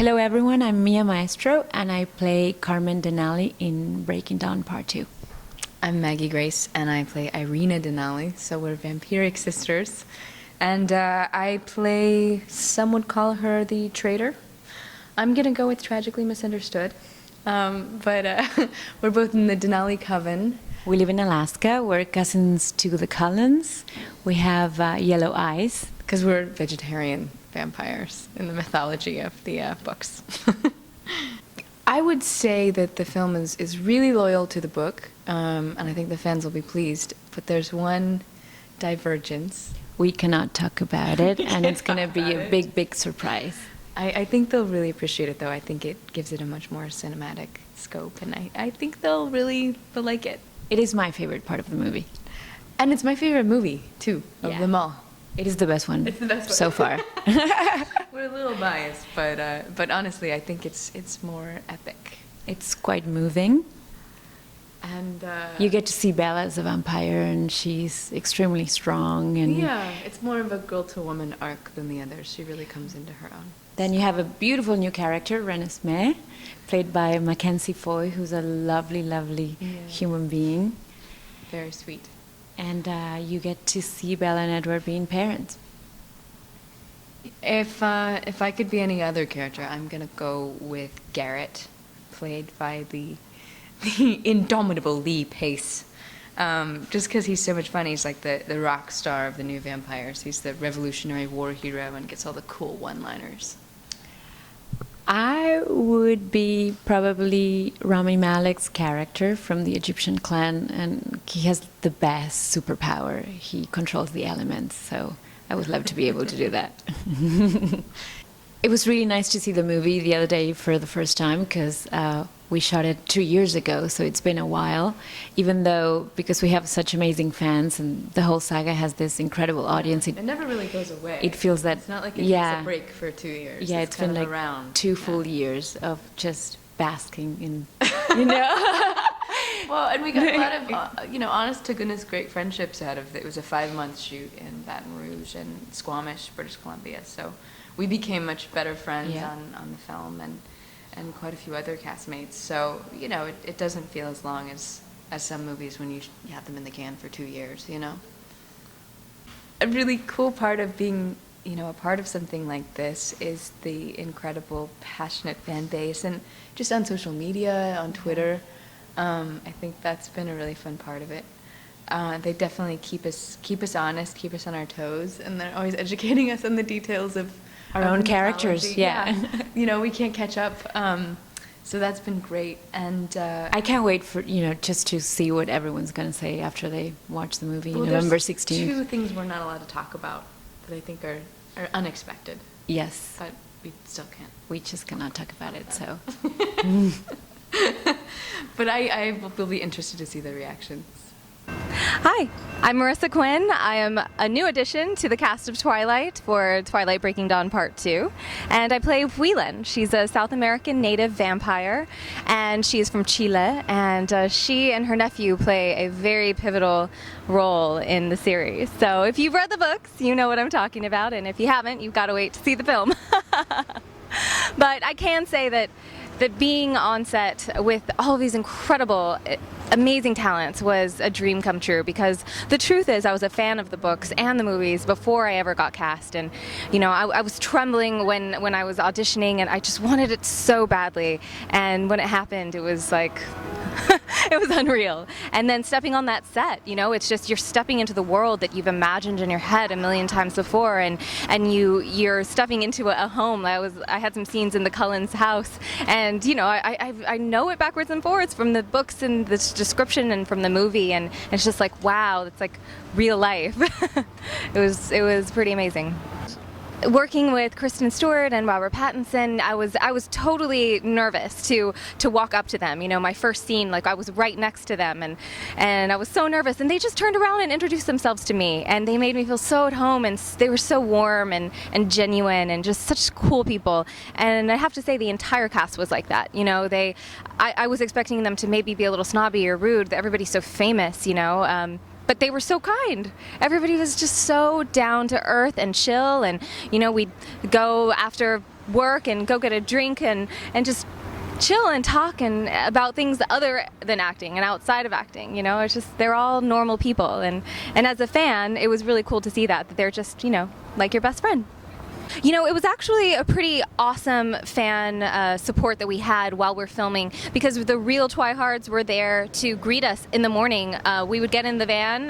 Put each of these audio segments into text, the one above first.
Hello everyone, I'm Mia Maestro and I play Carmen Denali in Breaking Dawn Part 2. I'm Maggie Grace and I play Irina Denali, so we're vampiric sisters. And I play, some would call her the traitor. I'm gonna go with tragically misunderstood. But we're both in the Denali coven. We live in Alaska, we're cousins to the Cullens. We have yellow eyes. Because we're vegetarian vampires in the mythology of the books. I would say that the film is really loyal to the book, and I think the fans will be pleased. But there's one divergence. We cannot talk about it, and it's going to be a big, big surprise. I think they'll really appreciate it, though. I think it gives it a much more cinematic scope, and I think they'll like it. It is my favorite part of the movie. And it's my favorite movie, too, of them all. It is the best one. It's the best one so far. We're a little biased, but honestly, I think it's more epic. It's quite moving. And you get to see Bella as a vampire, and she's extremely strong. And yeah, it's more of a girl-to-woman arc than the others. She really comes into her own. Then you have a beautiful new character, Renesmee, played by Mackenzie Foy, who's a lovely, lovely human being. Very sweet. And you get to see Bella and Edward being parents. If I could be any other character, I'm gonna go with Garrett, played by the indomitable Lee Pace. Just because he's so much fun, he's like the rock star of the new vampires. He's the Revolutionary War hero and gets all the cool one-liners. I would be probably Rami Malek's character from the Egyptian clan, and he has the best superpower. He controls the elements, so I would love to be able to do that. It was really nice to see the movie the other day for the first time, because we shot it 2 years ago, so it's been a while. Even though, because we have such amazing fans and the whole saga has this incredible audience, It never really goes away. It feels that it's not like it takes a break for 2 years. Yeah, it's been like around. 2 full years of just basking in, you know. Well, and we got a lot of, honest to goodness, great friendships out of it. It was a 5-month shoot in Baton Rouge and Squamish, British Columbia. So we became much better friends on the film, and quite a few other castmates. So, it doesn't feel as long as some movies when you have them in the can for 2 years, A really cool part of being, a part of something like this is the incredible, passionate fan base, and just on social media, on Twitter. I think that's been a really fun part of it. They definitely keep us honest, keep us on our toes, and they're always educating us on the details of our own characters. Yeah. We can't catch up. So that's been great, and I can't wait for just to see what everyone's going to say after they watch the movie. Well, November 16th. 2 things we're not allowed to talk about that I think are unexpected. Yes. But we still can't. We just cannot talk about it. So. But I will be interested to see the reactions. Hi, I'm Marissa Quinn. I am a new addition to the cast of Twilight for Twilight Breaking Dawn Part 2, and I play Huilen. She's a South American native vampire, and she is from Chile, and she and her nephew play a very pivotal role in the series. So if you've read the books, you know what I'm talking about, and if you haven't, you've got to wait to see the film. But I can say that being on set with all of these incredible, amazing talents was a dream come true, because the truth is I was a fan of the books and the movies before I ever got cast, and I was trembling when I was auditioning, and I just wanted it so badly, and when it happened it was like it was unreal. And then stepping on that set, it's just you're stepping into the world that you've imagined in your head a million times before, and you're stepping into a home. I had some scenes in the Cullens' house, and I know it backwards and forwards from the books and the description and from the movie, and it's just like, wow, it's like real life. It was pretty amazing. Working with Kristen Stewart and Robert Pattinson, I was totally nervous to walk up to them. My first scene, I was right next to them, and I was so nervous, and they just turned around and introduced themselves to me, and they made me feel so at home, and they were so warm and genuine and just such cool people. And I have to say the entire cast was like that. I was expecting them to maybe be a little snobby or rude. Everybody's so famous, but they were so kind. Everybody was just so down to earth and chill, and we'd go after work and go get a drink and just chill and talk and about things other than acting and outside of acting. You know, it's just they're all normal people, and as a fan, it was really cool to see that they're just, you know, like your best friend. You know, it was actually a pretty awesome fan support that we had while we're filming, because the real Twihards were there to greet us in the morning. We would get in the van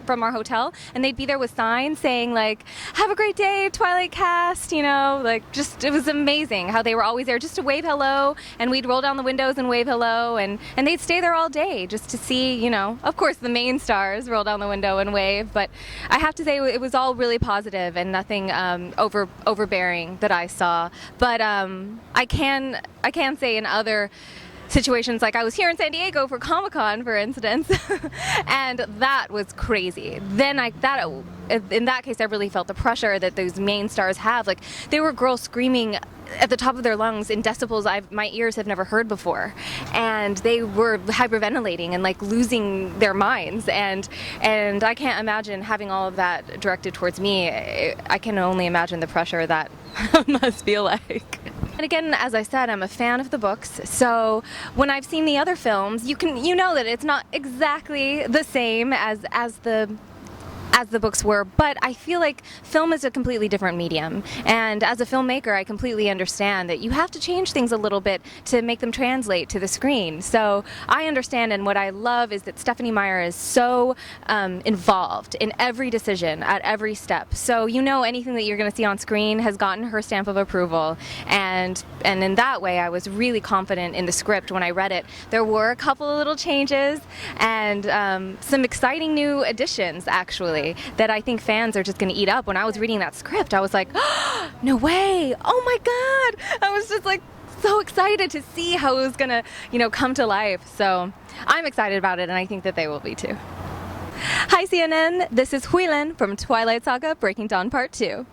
from our hotel, and they'd be there with signs saying, like, "Have a great day, Twilight cast," you know, like, just, it was amazing how they were always there just to wave hello, and we'd roll down the windows and wave hello, and they'd stay there all day just to see, you know, of course the main stars roll down the window and wave, but I have to say it was all really positive and nothing overbearing that I saw. But I can say in other situations, like I was here in San Diego for Comic-Con, for instance, and that was crazy. Then in that case, I really felt the pressure that those main stars have. Like, there were girls screaming at the top of their lungs in decibels my ears have never heard before, and they were hyperventilating and like losing their minds, and I can't imagine having all of that directed towards me. I can only imagine the pressure that must feel like. And again, as I said, I'm a fan of the books, so when I've seen the other films, you know that it's not exactly the same as the books were, but I feel like film is a completely different medium, and as a filmmaker I completely understand that you have to change things a little bit to make them translate to the screen. So I understand, and what I love is that Stephenie Meyer is so involved in every decision at every step, so you know anything that you're going to see on screen has gotten her stamp of approval, and in that way I was really confident in the script when I read it. There were a couple of little changes and some exciting new additions, actually, that I think fans are just going to eat up. When I was reading that script, I was like, oh, no way, oh my god, I was just like so excited to see how it was going to, you know, come to life. So I'm excited about it, and I think that they will be too. Hi CNN, this is Huilen from Twilight Saga Breaking Dawn Part 2.